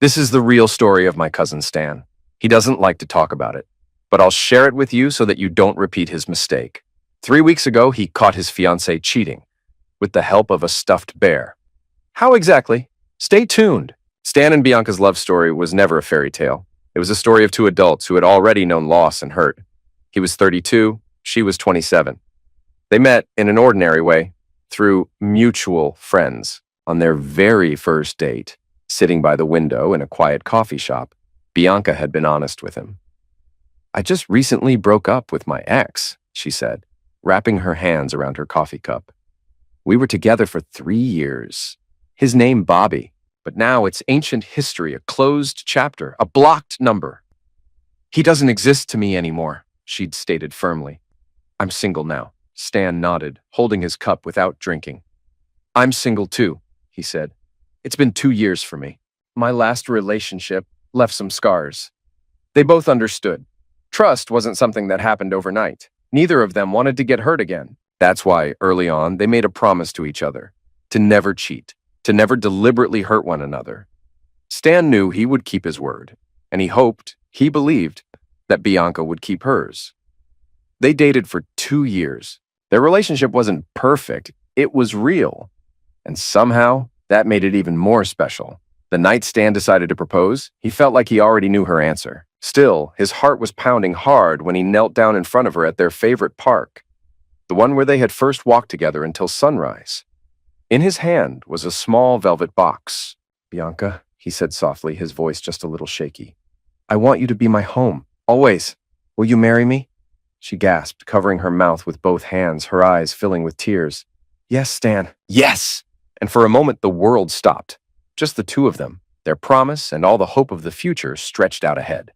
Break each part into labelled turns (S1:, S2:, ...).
S1: This is the real story of my cousin Stan. He doesn't like to talk about it, but I'll share it with you so that you don't repeat his mistake. 3 weeks ago, he caught his fiancée cheating with the help of a stuffed bear. How exactly? Stay tuned. Stan and Bianca's love story was never a fairy tale. It was a story of two adults who had already known loss and hurt. He was 32, she was 27. They met in an ordinary way, through mutual friends, on their very first date. Sitting by the window in a quiet coffee shop, Bianca had been honest with him. "I just recently broke up with my ex," she said, wrapping her hands around her coffee cup. "We were together for 3 years. His name Bobby, but now it's ancient history, a closed chapter, a blocked number. He doesn't exist to me anymore," she'd stated firmly. "I'm single now," Stan nodded, holding his cup without drinking. "I'm single too," he said. "It's been 2 years for me. My last relationship left some scars." They both understood. Trust wasn't something that happened overnight. Neither of them wanted to get hurt again. That's why, early on, they made a promise to each other to never cheat, to never deliberately hurt one another. Stan knew he would keep his word, and he believed, that Bianca would keep hers. They dated for 2 years. Their relationship wasn't perfect, it was real. And somehow, that made it even more special. The night Stan decided to propose, he felt like he already knew her answer. Still, his heart was pounding hard when he knelt down in front of her at their favorite park, the one where they had first walked together until sunrise. In his hand was a small velvet box. "Bianca," he said softly, his voice just a little shaky. "I want you to be my home, always. Will you marry me?" She gasped, covering her mouth with both hands, her eyes filling with tears. "Yes, Stan, yes!" And for a moment the world stopped. Just the two of them, their promise and all the hope of the future stretched out ahead.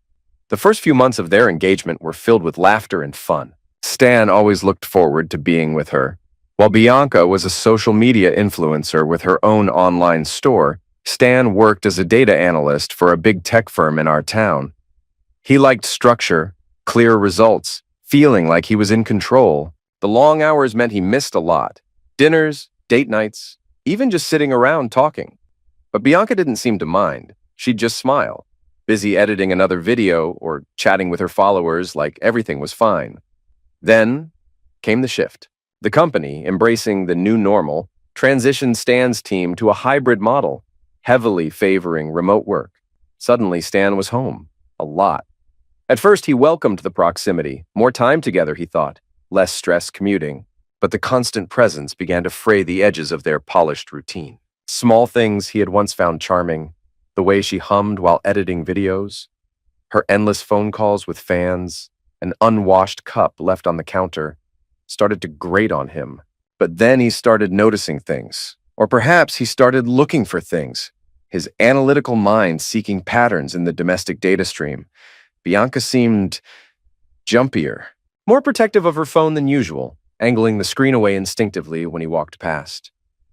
S1: The first few months of their engagement were filled with laughter and fun. Stan always looked forward to being with her. While Bianca was a social media influencer with her own online store, Stan worked as a data analyst for a big tech firm in our town. He liked structure, clear results, feeling like he was in control. The long hours meant he missed a lot. Dinners, date nights, even just sitting around talking. But Bianca didn't seem to mind. She'd just smile, busy editing another video or chatting with her followers like everything was fine. Then came the shift. The company, embracing the new normal, transitioned Stan's team to a hybrid model, heavily favoring remote work. Suddenly, Stan was home. A lot. At first, he welcomed the proximity. More time together, he thought. Less stress commuting. But the constant presence began to fray the edges of their polished routine. Small things he had once found charming, the way she hummed while editing videos, her endless phone calls with fans, an unwashed cup left on the counter, started to grate on him. But then he started noticing things, or perhaps he started looking for things, his analytical mind seeking patterns in the domestic data stream. Bianca seemed jumpier, more protective of her phone than usual, angling the screen away instinctively when he walked past.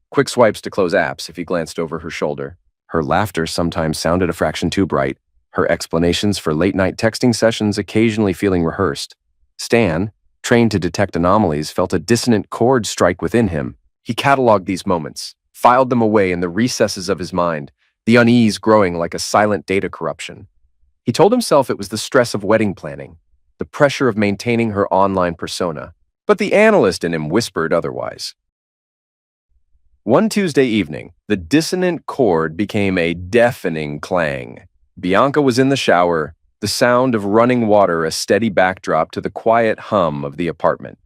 S1: Quick swipes to close apps if he glanced over her shoulder. Her laughter sometimes sounded a fraction too bright, her explanations for late-night texting sessions occasionally feeling rehearsed. Stan, trained to detect anomalies, felt a dissonant chord strike within him. He cataloged these moments, filed them away in the recesses of his mind, the unease growing like a silent data corruption. He told himself it was the stress of wedding planning, the pressure of maintaining her online persona. But the analyst in him whispered otherwise. One Tuesday evening, the dissonant chord became a deafening clang. Bianca was in the shower, the sound of running water a steady backdrop to the quiet hum of the apartment.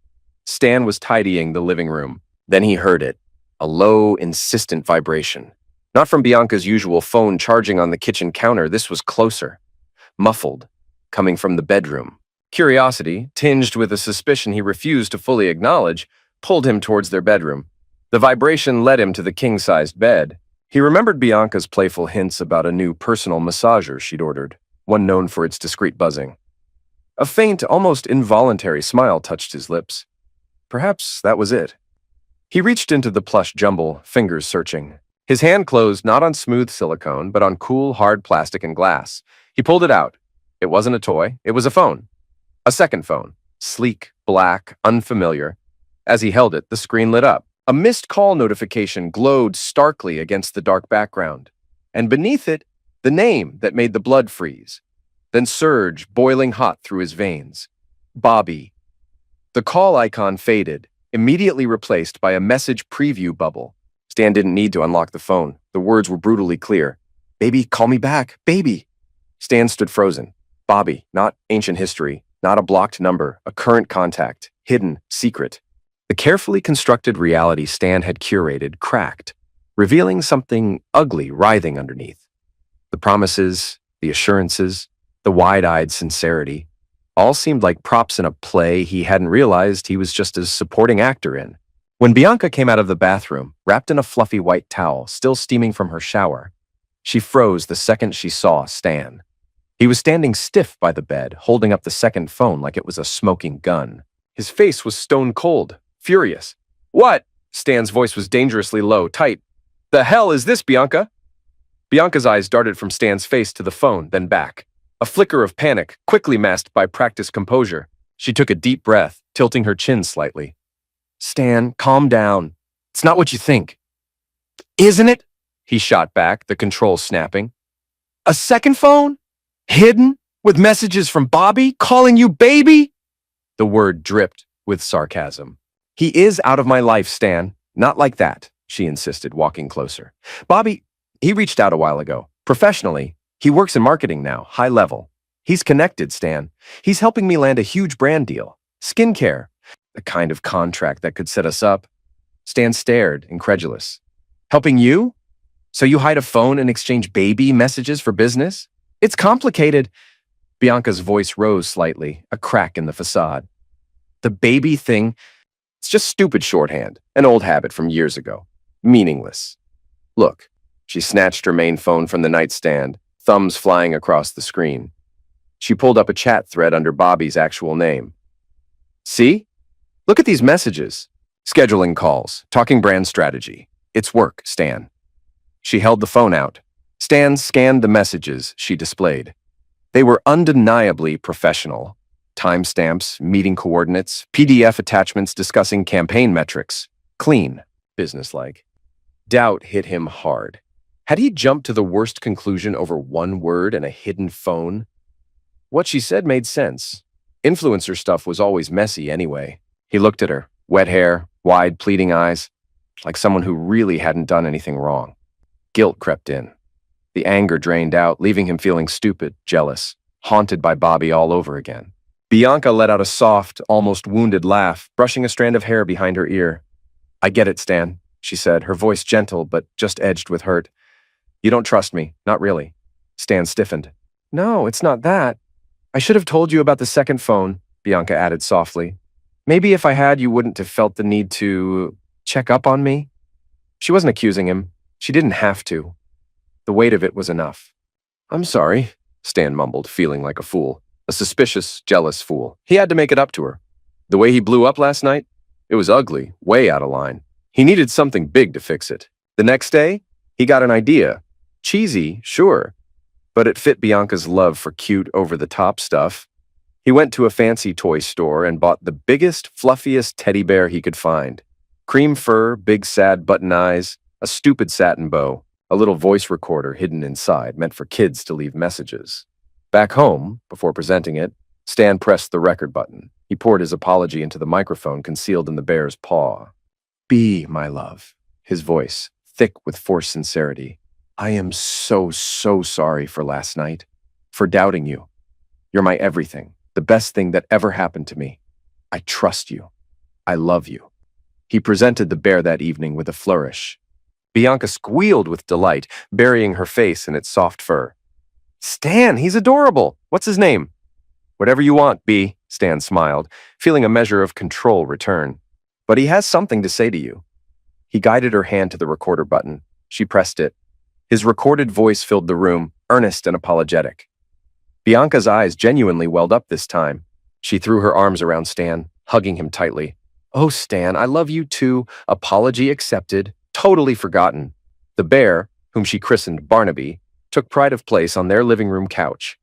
S1: Stan was tidying the living room. Then he heard it, a low, insistent vibration. Not from Bianca's usual phone charging on the kitchen counter, this was closer, muffled, coming from the bedroom. Curiosity, tinged with a suspicion he refused to fully acknowledge, pulled him towards their bedroom. The vibration led him to the king-sized bed. He remembered Bianca's playful hints about a new personal massager she'd ordered, one known for its discreet buzzing. A faint, almost involuntary smile touched his lips. Perhaps that was it. He reached into the plush jumble, fingers searching. His hand closed not on smooth silicone, but on cool, hard plastic and glass. He pulled it out. It wasn't a toy, it was a phone. A second phone, sleek, black, unfamiliar. As he held it, the screen lit up. A missed call notification glowed starkly against the dark background. And beneath it, The name that made the blood freeze, then surge boiling hot through his veins. Bobby. The call icon faded, immediately replaced by a message preview bubble. Stan didn't need to unlock the phone. The words were brutally clear. "Baby, call me back. Baby." Stan stood frozen. Bobby, not ancient history, not a blocked number, a current contact, hidden, secret. The carefully constructed reality Stan had curated cracked, revealing something ugly writhing underneath. The promises, the assurances, the wide-eyed sincerity, all seemed like props in a play he hadn't realized he was just a supporting actor in. When Bianca came out of the bathroom, wrapped in a fluffy white towel, still steaming from her shower, she froze the second she saw Stan. He was standing stiff by the bed, holding up the second phone like it was a smoking gun. His face was stone cold, furious. "What?" Stan's voice was dangerously low, tight. "The hell is this, Bianca?" Bianca's eyes darted from Stan's face to the phone, then back. A flicker of panic, quickly masked by practiced composure. She took a deep breath, tilting her chin slightly. "Stan, calm down. It's not what you think." "Isn't it?" He shot back, the controls snapping. "A second phone? Hidden? With messages from Bobby calling you baby?" The word dripped with sarcasm. "He is out of my life, Stan. Not like that," she insisted, walking closer. "Bobby, he reached out a while ago. Professionally, he works in marketing now, high level. He's connected, Stan. He's helping me land a huge brand deal. Skincare. The kind of contract that could set us up." Stan stared, incredulous. "Helping you? So you hide a phone and exchange baby messages for business? It's complicated." Bianca's voice rose slightly, a crack in the facade. "The baby thing, it's just stupid shorthand, an old habit from years ago. Meaningless. Look." She snatched her main phone from the nightstand, thumbs flying across the screen. She pulled up a chat thread under Bobby's actual name. "See? Look at these messages. Scheduling calls, talking brand strategy. It's work, Stan." She held the phone out. Stan scanned the messages she displayed. They were undeniably professional. Timestamps, meeting coordinates, PDF attachments discussing campaign metrics. Clean, businesslike. Doubt hit him hard. Had he jumped to the worst conclusion over one word and a hidden phone? What she said made sense. Influencer stuff was always messy anyway. He looked at her, wet hair, wide, pleading eyes, like someone who really hadn't done anything wrong. Guilt crept in. The anger drained out, leaving him feeling stupid, jealous, haunted by Bobby all over again. Bianca let out a soft, almost wounded laugh, brushing a strand of hair behind her ear. "I get it, Stan," she said, her voice gentle but just edged with hurt. "You don't trust me, not really." Stan stiffened. "No, it's not that. I should have told you about the second phone," Bianca added softly. "Maybe if I had, you wouldn't have felt the need to check up on me." She wasn't accusing him. She didn't have to. The weight of it was enough. "I'm sorry," Stan mumbled, feeling like a fool. A suspicious, jealous fool. He had to make it up to her. The way he blew up last night? It was ugly, way out of line. He needed something big to fix it. The next day, he got an idea. Cheesy, sure, but it fit Bianca's love for cute, over-the-top stuff. He went to a fancy toy store and bought the biggest, fluffiest teddy bear he could find. Cream fur, big sad button eyes, a stupid satin bow, a little voice recorder hidden inside, meant for kids to leave messages. Back home, before presenting it, Stan pressed the record button. He poured his apology into the microphone concealed in the bear's paw. "Be, my love," his voice, thick with forced sincerity. "I am so sorry for last night, for doubting you. You're my everything, the best thing that ever happened to me. I trust you. I love you." He presented the bear that evening with a flourish. Bianca squealed with delight, burying her face in its soft fur. "Stan, he's adorable. What's his name?" "Whatever you want, B," Stan smiled, feeling a measure of control return. "But he has something to say to you." He guided her hand to the recorder button. She pressed it. His recorded voice filled the room, earnest and apologetic. Bianca's eyes genuinely welled up this time. She threw her arms around Stan, hugging him tightly. "Oh, Stan, I love you too. Apology accepted. Totally forgotten." The bear, whom she christened Barnaby, took pride of place on their living room couch.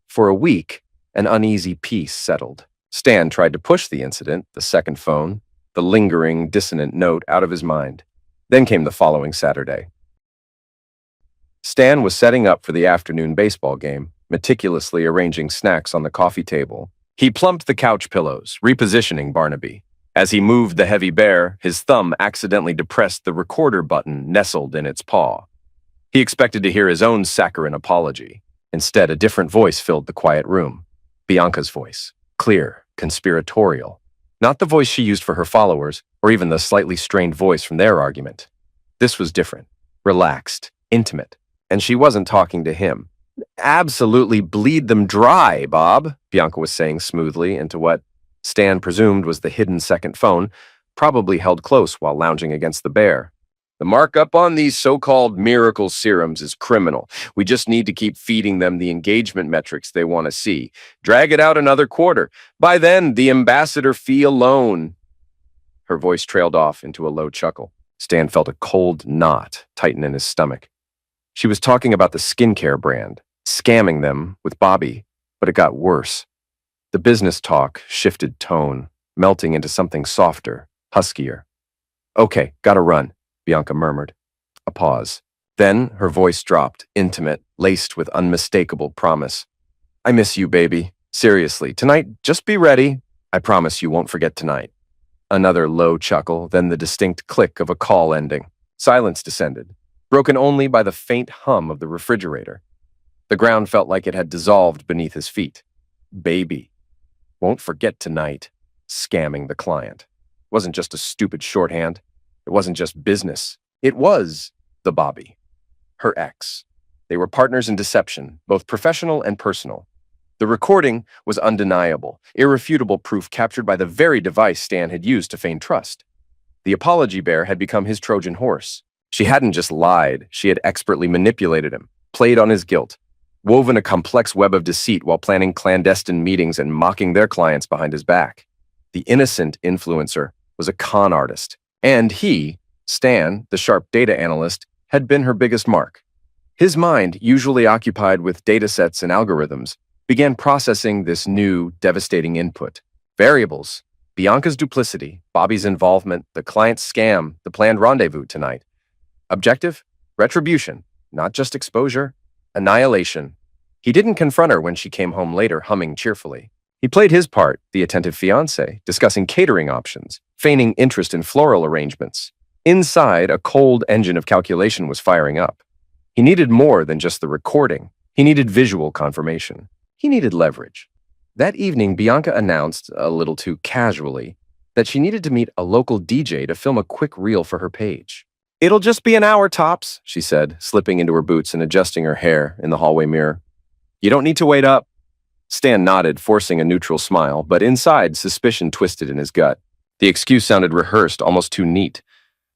S1: For a week, an uneasy peace settled. Stan tried to push the incident, the second phone, the lingering, dissonant note out of his mind. Then came the following Saturday. Stan was setting up for the afternoon baseball game, meticulously arranging snacks on the coffee table. He plumped the couch pillows, repositioning Barnaby. As he moved the heavy bear, his thumb accidentally depressed the recorder button nestled in its paw. He expected to hear his own saccharine apology. Instead, a different voice filled the quiet room. Bianca's voice. Clear, conspiratorial. Not the voice she used for her followers, or even the slightly strained voice from their argument. This was different, relaxed, intimate, and she wasn't talking to him. Absolutely bleed them dry, Bob, Bianca was saying smoothly into what Stan presumed was the hidden second phone, probably held close while lounging against the bear. The markup on these so-called miracle serums is criminal. We just need to keep feeding them the engagement metrics they want to see. Drag it out another quarter. By then, the ambassador fee alone. Her voice trailed off into a low chuckle. Stan felt a cold knot tighten in his stomach. She was talking about the skincare brand, scamming them with Bobby, but it got worse. The business talk shifted tone, melting into something softer, huskier. Okay, gotta run, Bianca murmured. A pause. Then her voice dropped, intimate, laced with unmistakable promise. I miss you, baby. Seriously, tonight, just be ready. I promise you won't forget tonight. Another low chuckle, then the distinct click of a call ending. Silence descended, broken only by the faint hum of the refrigerator. The ground felt like it had dissolved beneath his feet. Baby. Won't forget tonight. Scamming the client. It wasn't just a stupid shorthand. It wasn't just business. It was the Bobby. Her ex. They were partners in deception, both professional and personal. The recording was undeniable, irrefutable proof captured by the very device Stan had used to feign trust. The apology bear had become his Trojan horse. She hadn't just lied, she had expertly manipulated him, played on his guilt, woven a complex web of deceit while planning clandestine meetings and mocking their clients behind his back. The innocent influencer was a con artist, and he, Stan, the sharp data analyst, had been her biggest mark. His mind, usually occupied with datasets and algorithms, began processing this new, devastating input. Variables, Bianca's duplicity, Bobby's involvement, the client's scam, the planned rendezvous tonight. Objective? Retribution, not just exposure, annihilation. He didn't confront her when she came home later, humming cheerfully. He played his part, the attentive fiancé, discussing catering options, feigning interest in floral arrangements. Inside, a cold engine of calculation was firing up. He needed more than just the recording. He needed visual confirmation. He needed leverage. That evening, Bianca announced, a little too casually, that she needed to meet a local DJ to film a quick reel for her page. It'll just be an hour tops, she said, slipping into her boots and adjusting her hair in the hallway mirror. You don't need to wait up. Stan nodded, forcing a neutral smile, but inside, suspicion twisted in his gut. The excuse sounded rehearsed, almost too neat.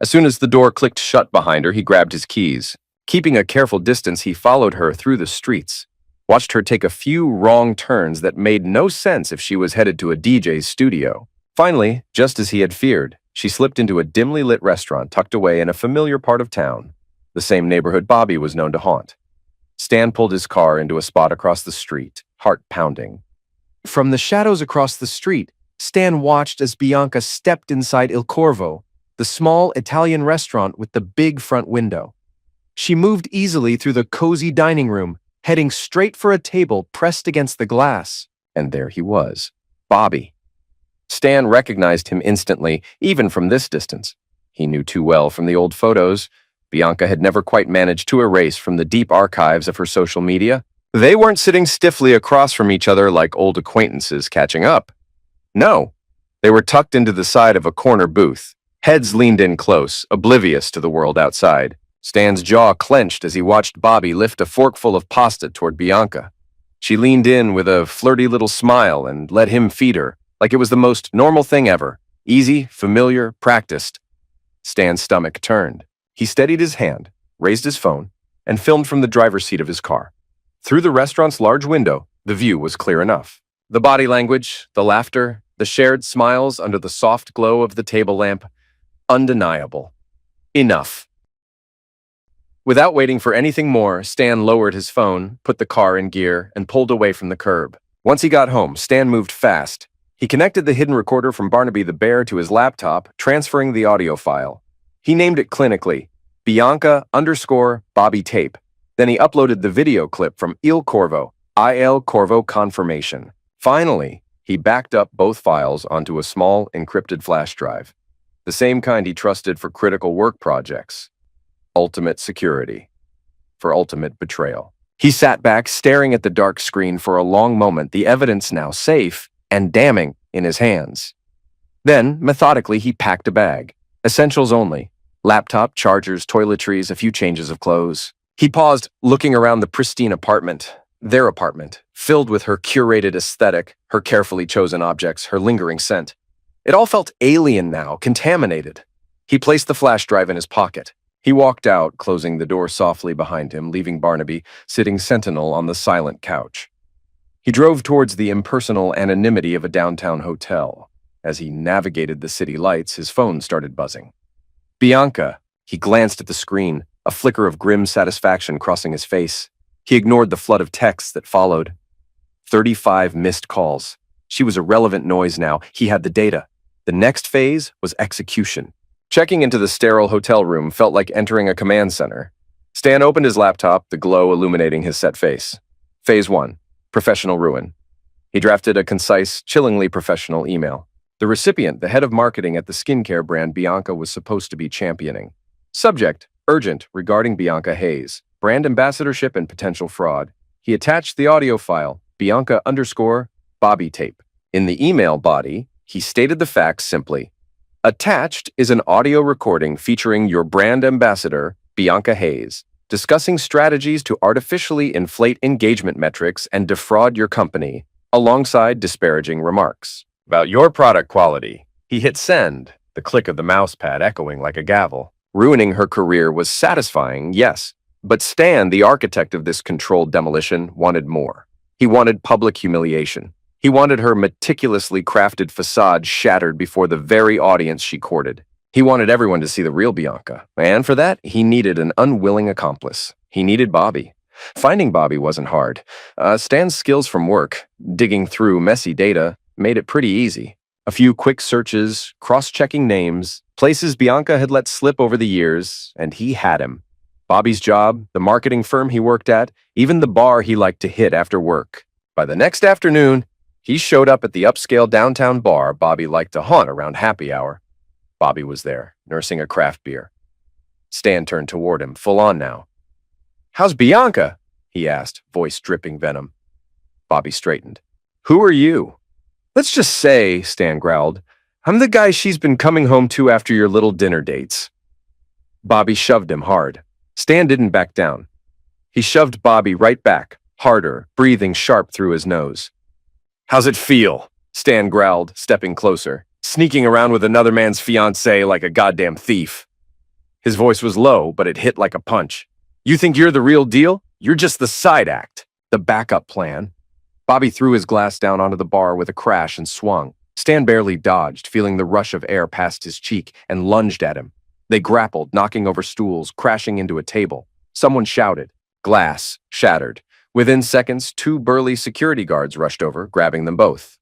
S1: As soon as the door clicked shut behind her, he grabbed his keys. Keeping a careful distance, he followed her through the streets, watched her take a few wrong turns that made no sense if she was headed to a DJ's studio. Finally, just as he had feared, she slipped into a dimly lit restaurant tucked away in a familiar part of town, the same neighborhood Bobby was known to haunt. Stan pulled his car into a spot across the street, heart pounding. From the shadows across the street, Stan watched as Bianca stepped inside Il Corvo, the small Italian restaurant with the big front window. She moved easily through the cozy dining room, heading straight for a table pressed against the glass. And there he was, Bobby. Stan recognized him instantly, even from this distance. He knew too well from the old photos. Bianca had never quite managed to erase from the deep archives of her social media. They weren't sitting stiffly across from each other like old acquaintances catching up. No, they were tucked into the side of a corner booth, heads leaned in close, oblivious to the world outside. Stan's jaw clenched as he watched Bobby lift a forkful of pasta toward Bianca. She leaned in with a flirty little smile and let him feed her, like it was the most normal thing ever. Easy, familiar, practiced. Stan's stomach turned. He steadied his hand, raised his phone, and filmed from the driver's seat of his car. Through the restaurant's large window, the view was clear enough. The body language, the laughter, the shared smiles under the soft glow of the table lamp, undeniable. Enough. Without waiting for anything more, Stan lowered his phone, put the car in gear, and pulled away from the curb. Once he got home, Stan moved fast. He connected the hidden recorder from Barnaby the Bear to his laptop, transferring the audio file. He named it clinically, Bianca_Bobby Tape, Then he uploaded the video clip from Il Corvo confirmation. Finally, he backed up both files onto a small, encrypted flash drive, the same kind he trusted for critical work projects. Ultimate security for ultimate betrayal. He sat back, staring at the dark screen for a long moment, the evidence now safe and damning in his hands. Then, methodically, he packed a bag. Essentials only. Laptop, chargers, toiletries, a few changes of clothes. He paused, looking around the pristine apartment, their apartment, filled with her curated aesthetic, her carefully chosen objects, her lingering scent. It all felt alien now, contaminated. He placed the flash drive in his pocket. He walked out, closing the door softly behind him, leaving Barnaby sitting sentinel on the silent couch. He drove towards the impersonal anonymity of a downtown hotel. As he navigated the city lights, his phone started buzzing. Bianca. He glanced at the screen, a flicker of grim satisfaction crossing his face. He ignored the flood of texts that followed. 35 missed calls. She was a relevant noise now. He had the data. The next phase was execution. Checking into the sterile hotel room felt like entering a command center. Stan opened his laptop, the glow illuminating his set face. Phase 1. Professional ruin. He drafted a concise, chillingly professional email. The recipient, the head of marketing at the skincare brand Bianca was supposed to be championing. Subject, urgent, regarding Bianca Hayes. Brand ambassadorship and potential fraud. He attached the audio file, Bianca_Bobby tape. In the email body, he stated the facts simply. Attached is an audio recording featuring your brand ambassador, Bianca Hayes, discussing strategies to artificially inflate engagement metrics and defraud your company, alongside disparaging remarks about your product quality. He hit send, the click of the mouse pad echoing like a gavel. Ruining her career was satisfying, yes, but Stan, the architect of this controlled demolition, wanted more. He wanted public humiliation. He wanted her meticulously crafted facade shattered before the very audience she courted. He wanted everyone to see the real Bianca, and for that, he needed an unwilling accomplice. He needed Bobby. Finding Bobby wasn't hard. Stan's skills from work, digging through messy data, made it pretty easy. A few quick searches, cross-checking names, places Bianca had let slip over the years, and he had him. Bobby's job, the marketing firm he worked at, even the bar he liked to hit after work. By the next afternoon, he showed up at the upscale downtown bar Bobby liked to haunt around happy hour. Bobby was there, nursing a craft beer. Stan turned toward him, full on now. "How's Bianca?" he asked, voice dripping venom. Bobby straightened. "Who are you?" "Let's just say," Stan growled, "I'm the guy she's been coming home to after your little dinner dates." Bobby shoved him hard. Stan didn't back down. He shoved Bobby right back, harder, breathing sharp through his nose. "How's it feel?" Stan growled, stepping closer, "sneaking around with another man's fiancée like a goddamn thief." His voice was low, but it hit like a punch. "You think you're the real deal? You're just the side act, the backup plan." Bobby threw his glass down onto the bar with a crash and swung. Stan barely dodged, feeling the rush of air past his cheek, and lunged at him. They grappled, knocking over stools, crashing into a table. Someone shouted. Glass shattered. Within seconds, 2 burly security guards rushed over, grabbing them both.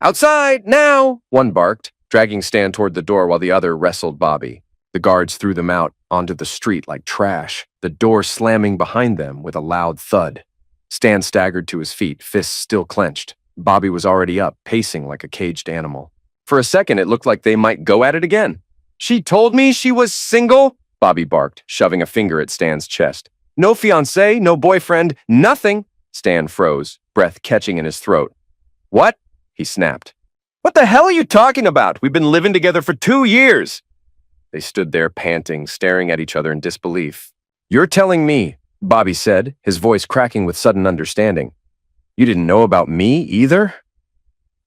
S1: "Outside, now!" one barked, dragging Stan toward the door while the other wrestled Bobby. The guards threw them out onto the street like trash, the door slamming behind them with a loud thud. Stan staggered to his feet, fists still clenched. Bobby was already up, pacing like a caged animal. For a second, it looked like they might go at it again. "She told me she was single," Bobby barked, shoving a finger at Stan's chest. "No fiancé, no boyfriend, nothing." Stan froze, breath catching in his throat. "What?" he snapped. "What the hell are you talking about? We've been living together for 2 years." They stood there panting, staring at each other in disbelief. "You're telling me," Bobby said, his voice cracking with sudden understanding. "You didn't know about me either?"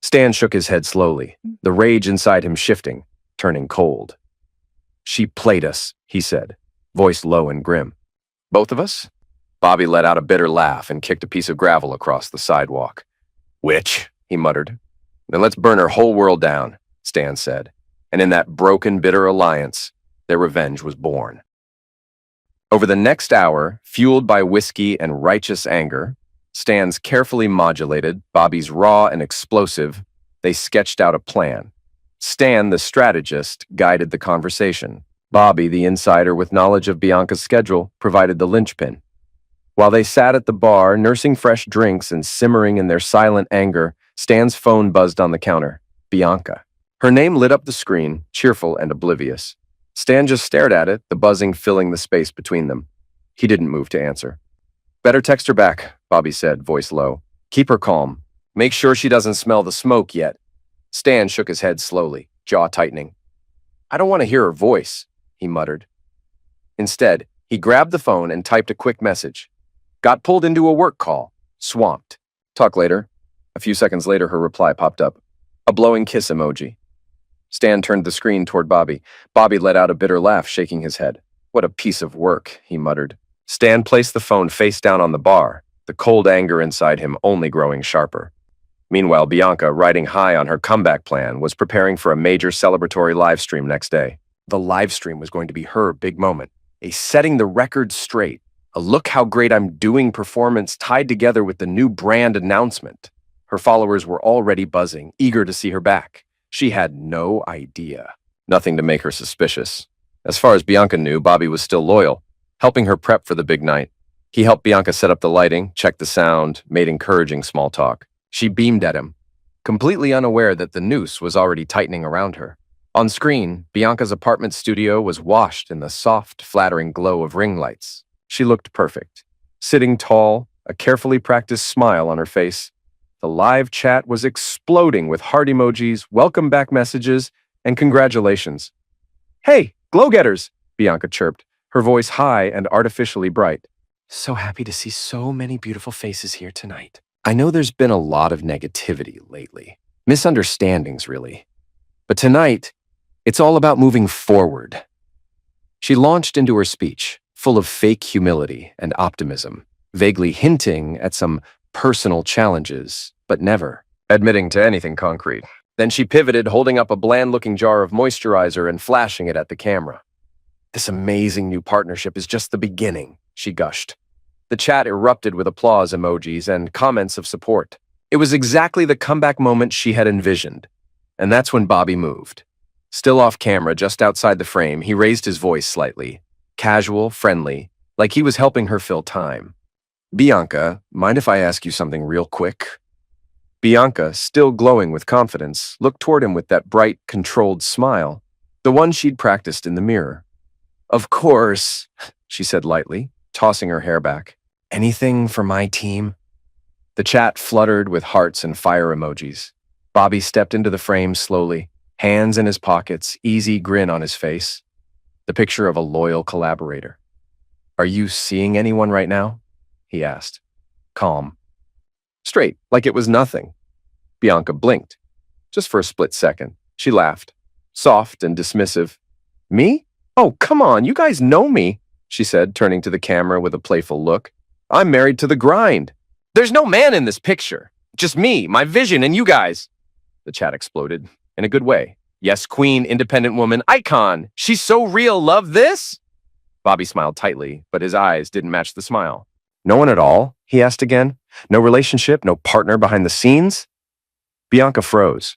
S1: Stan shook his head slowly, the rage inside him shifting, turning cold. "She played us," he said, voice low and grim. "Both of us?" Bobby let out a bitter laugh and kicked a piece of gravel across the sidewalk. "Witch," he muttered. "Then let's burn her whole world down," Stan said. And in that broken, bitter alliance, their revenge was born. Over the next hour, fueled by whiskey and righteous anger, Stan's carefully modulated, Bobby's raw and explosive, they sketched out a plan. Stan, the strategist, guided the conversation. Bobby, the insider with knowledge of Bianca's schedule, provided the linchpin. While they sat at the bar, nursing fresh drinks and simmering in their silent anger, Stan's phone buzzed on the counter. Bianca. Her name lit up the screen, cheerful and oblivious. Stan just stared at it, the buzzing filling the space between them. He didn't move to answer. "Better text her back," Bobby said, voice low. "Keep her calm. Make sure she doesn't smell the smoke yet." Stan shook his head slowly, jaw tightening. "I don't want to hear her voice," he muttered. Instead, he grabbed the phone and typed a quick message. "Got pulled into a work call. Swamped. Talk later." A few seconds later, her reply popped up. A blowing kiss emoji. Stan turned the screen toward Bobby. Bobby let out a bitter laugh, shaking his head. "What a piece of work," he muttered. Stan placed the phone face down on the bar, the cold anger inside him only growing sharper. Meanwhile, Bianca, riding high on her comeback plan, was preparing for a major celebratory livestream next day. The livestream was going to be her big moment, a setting the record straight, a look how great I'm doing performance tied together with the new brand announcement. Her followers were already buzzing, eager to see her back. She had no idea. Nothing to make her suspicious. As far as Bianca knew, Bobby was still loyal, helping her prep for the big night. He helped Bianca set up the lighting, check the sound, made encouraging small talk. She beamed at him, completely unaware that the noose was already tightening around her. On screen, Bianca's apartment studio was washed in the soft, flattering glow of ring lights. She looked perfect. Sitting tall, a carefully practiced smile on her face. The live chat was exploding with heart emojis, welcome back messages, and congratulations. "Hey, glow-getters," Bianca chirped, her voice high and artificially bright. "So happy to see so many beautiful faces here tonight. I know there's been a lot of negativity lately. Misunderstandings, really. But tonight, it's all about moving forward." She launched into her speech, full of fake humility and optimism, vaguely hinting at some personal challenges, but never admitting to anything concrete. Then she pivoted, holding up a bland-looking jar of moisturizer and flashing it at the camera. "This amazing new partnership is just the beginning," she gushed. The chat erupted with applause emojis and comments of support. It was exactly the comeback moment she had envisioned. And that's when Bobby moved. Still off camera, just outside the frame, he raised his voice slightly. Casual, friendly, like he was helping her fill time. "Bianca, mind if I ask you something real quick?" Bianca, still glowing with confidence, looked toward him with that bright, controlled smile, the one she'd practiced in the mirror. "Of course," she said lightly, tossing her hair back. "Anything for my team?" The chat fluttered with hearts and fire emojis. Bobby stepped into the frame slowly, hands in his pockets, easy grin on his face. The picture of a loyal collaborator. "Are you seeing anyone right now?" he asked. Calm. Straight, like it was nothing. Bianca blinked. Just for a split second. She laughed. Soft and dismissive. "Me? Oh, come on, you guys know me," she said, turning to the camera with a playful look. "I'm married to the grind. There's no man in this picture. Just me, my vision, and you guys." The chat exploded. In a good way. "Yes, queen, independent woman, icon. She's so real, love this?" Bobby smiled tightly, but his eyes didn't match the smile. "No one at all?" he asked again. "No relationship, no partner behind the scenes?" Bianca froze.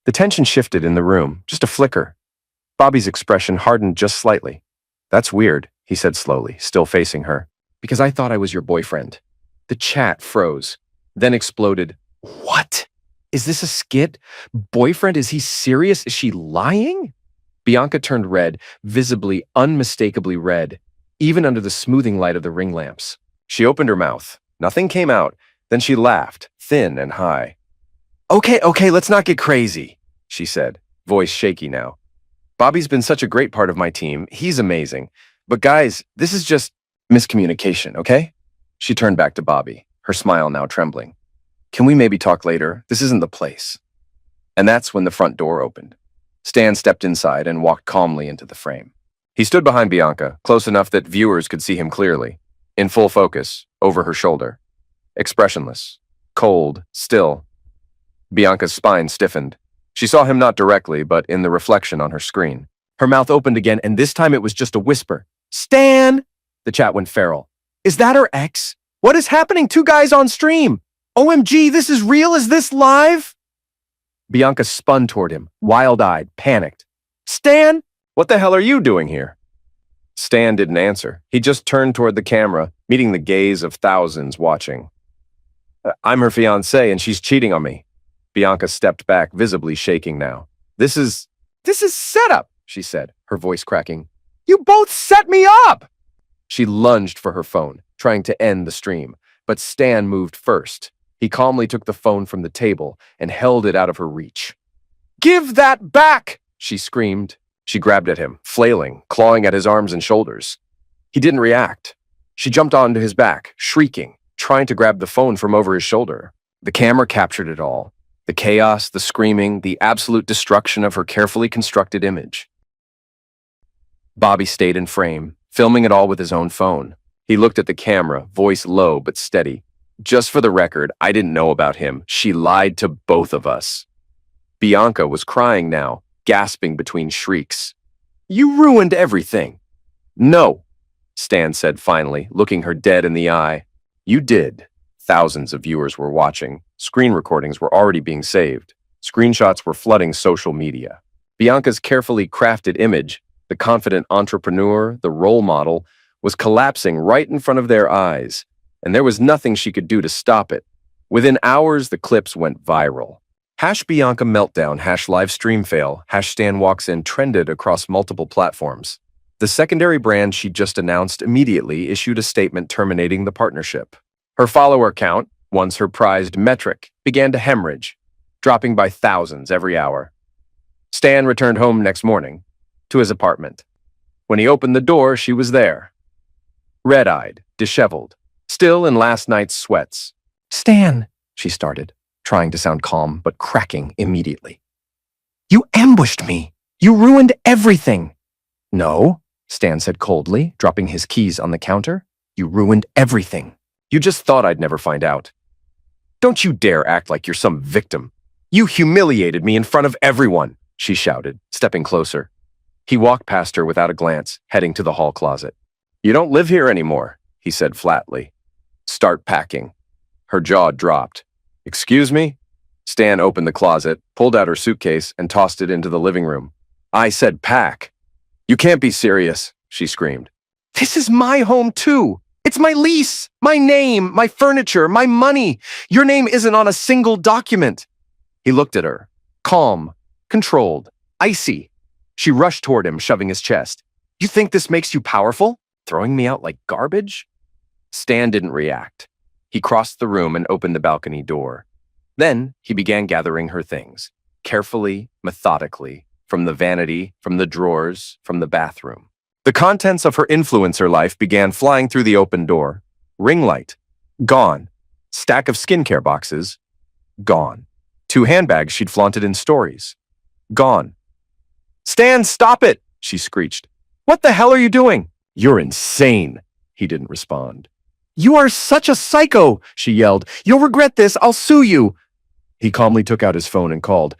S1: The tension shifted in the room, just a flicker. Bobby's expression hardened just slightly. "That's weird," he said slowly, still facing her. "Because I thought I was your boyfriend." The chat froze, then exploded. "What? Is this a skit? Boyfriend? Is he serious? Is she lying?" Bianca turned red, visibly, unmistakably red, even under the smoothing light of the ring lamps. She opened her mouth. Nothing came out. Then she laughed, thin and high. Okay, let's not get crazy," she said, voice shaky now. "Bobby's been such a great part of my team. He's amazing. But guys, this is just miscommunication, okay?" She turned back to Bobby, her smile now trembling. "Can we maybe talk later? This isn't the place." And that's when the front door opened. Stan stepped inside and walked calmly into the frame. He stood behind Bianca, close enough that viewers could see him clearly, in full focus, over her shoulder. Expressionless, cold, still. Bianca's spine stiffened. She saw him not directly, but in the reflection on her screen. Her mouth opened again, and this time it was just a whisper. "Stan!" The chat went feral. "Is that her ex? What is happening? 2 guys on stream! OMG, this is real? Is this live?" Bianca spun toward him, wild-eyed, panicked. "Stan, what the hell are you doing here?" Stan didn't answer. He just turned toward the camera, meeting the gaze of thousands watching. I'm her fiancé and she's cheating on me. Bianca stepped back, visibly shaking now. This is setup, she said, her voice cracking. You both set me up! She lunged for her phone, trying to end the stream, but Stan moved first. He calmly took the phone from the table and held it out of her reach. Give that back! She screamed. She grabbed at him, flailing, clawing at his arms and shoulders. He didn't react. She jumped onto his back, shrieking, trying to grab the phone from over his shoulder. The camera captured it all. The chaos, the screaming, the absolute destruction of her carefully constructed image. Bobby stayed in frame, filming it all with his own phone. He looked at the camera, voice low but steady. Just for the record, I didn't know about him. She lied to both of us. Bianca was crying now, gasping between shrieks. You ruined everything. No, Stan said finally, looking her dead in the eye. You did. Thousands of viewers were watching. Screen recordings were already being saved. Screenshots were flooding social media. Bianca's carefully crafted image, the confident entrepreneur, the role model, was collapsing right in front of their eyes, and there was nothing she could do to stop it. Within hours, the clips went viral. #Bianca meltdown, #livestream fail, #Stan walks in trended across multiple platforms. The secondary brand she just announced immediately issued a statement terminating the partnership. Her follower count, once her prized metric, began to hemorrhage, dropping by thousands every hour. Stan returned home next morning, to his apartment. When he opened the door, she was there. Red-eyed, disheveled, still in last night's sweats. Stan, she started, trying to sound calm, but cracking immediately. You ambushed me. You ruined everything. No, Stan said coldly, dropping his keys on the counter. You ruined everything. You just thought I'd never find out. Don't you dare act like you're some victim. You humiliated me in front of everyone, she shouted, stepping closer. He walked past her without a glance, heading to the hall closet. You don't live here anymore, he said flatly. Start packing. Her jaw dropped. Excuse me? Stan opened the closet, pulled out her suitcase, and tossed it into the living room. I said pack. You can't be serious, she screamed. This is my home too. It's my lease, my name, my furniture, my money. Your name isn't on a single document. He looked at her, calm, controlled, icy. She rushed toward him, shoving his chest. You think this makes you powerful? Throwing me out like garbage? Stan didn't react. He crossed the room and opened the balcony door. Then he began gathering her things, carefully, methodically, from the vanity, from the drawers, from the bathroom. The contents of her influencer life began flying through the open door. Ring light, gone. Stack of skincare boxes, gone. 2 handbags she'd flaunted in stories, gone. Stan, stop it, she screeched. What the hell are you doing? You're insane, he didn't respond. You are such a psycho, she yelled. You'll regret this, I'll sue you. He calmly took out his phone and called.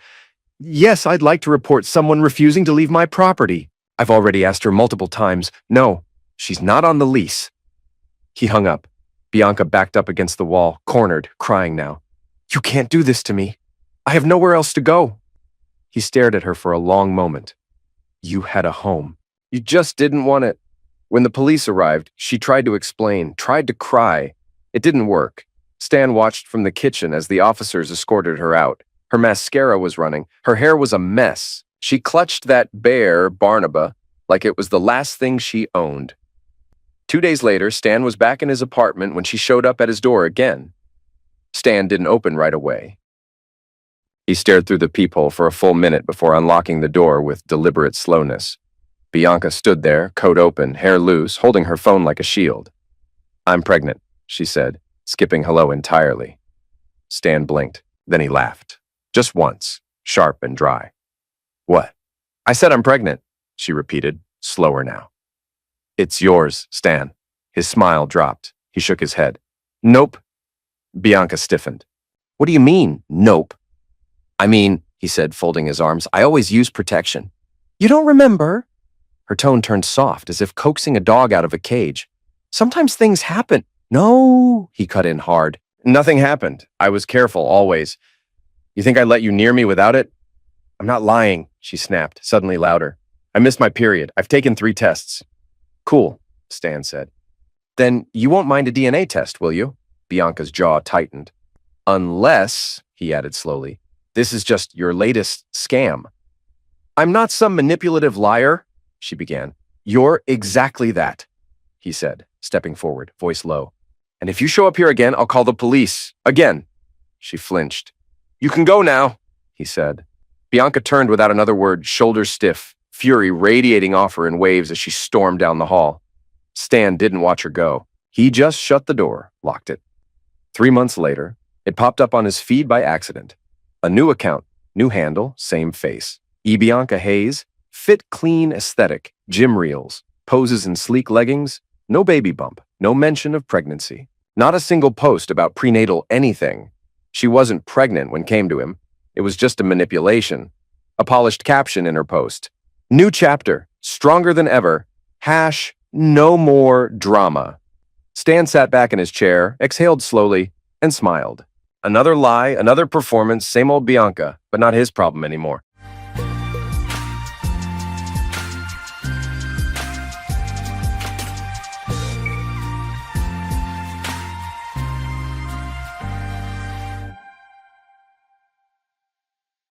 S1: Yes, I'd like to report someone refusing to leave my property. I've already asked her multiple times. No, she's not on the lease. He hung up. Bianca backed up against the wall, cornered, crying now. You can't do this to me. I have nowhere else to go. He stared at her for a long moment. You had a home. You just didn't want it. When the police arrived, she tried to explain, tried to cry. It didn't work. Stan watched from the kitchen as the officers escorted her out. Her mascara was running. Her hair was a mess. She clutched that bear, Barnaba, like it was the last thing she owned. 2 days later, Stan was back in his apartment when she showed up at his door again. Stan didn't open right away. He stared through the peephole for a full minute before unlocking the door with deliberate slowness. Bianca stood there, coat open, hair loose, holding her phone like a shield. I'm pregnant, she said, skipping hello entirely. Stan blinked, then he laughed. Just once, sharp and dry. What? I said I'm pregnant, she repeated, slower now. It's yours, Stan. His smile dropped. He shook his head. Nope. Bianca stiffened. What do you mean, nope? I mean, he said, folding his arms, I always use protection. You don't remember? Her tone turned soft, as if coaxing a dog out of a cage. Sometimes things happen. No, he cut in hard. Nothing happened. I was careful, always. You think I'd let you near me without it? I'm not lying, she snapped, suddenly louder. I missed my period. I've taken 3 tests. Cool, Stan said. Then you won't mind a DNA test, will you? Bianca's jaw tightened. Unless, he added slowly, this is just your latest scam. I'm not some manipulative liar, she began. You're exactly that, he said, stepping forward, voice low. And if you show up here again, I'll call the police. Again. She flinched. You can go now, he said. Bianca turned without another word, shoulders stiff, fury radiating off her in waves as she stormed down the hall. Stan didn't watch her go. He just shut the door, locked it. 3 months later, it popped up on his feed by accident. A new account, new handle, same face. Bianca Hayes, fit, clean aesthetic, gym reels, poses in sleek leggings, no baby bump, no mention of pregnancy. Not a single post about prenatal anything. She wasn't pregnant when came to him. It was just a manipulation. A polished caption in her post. New chapter, stronger than ever. No more drama. Stan sat back in his chair, exhaled slowly, and smiled. Another lie, another performance, same old Bianca, but not his problem anymore.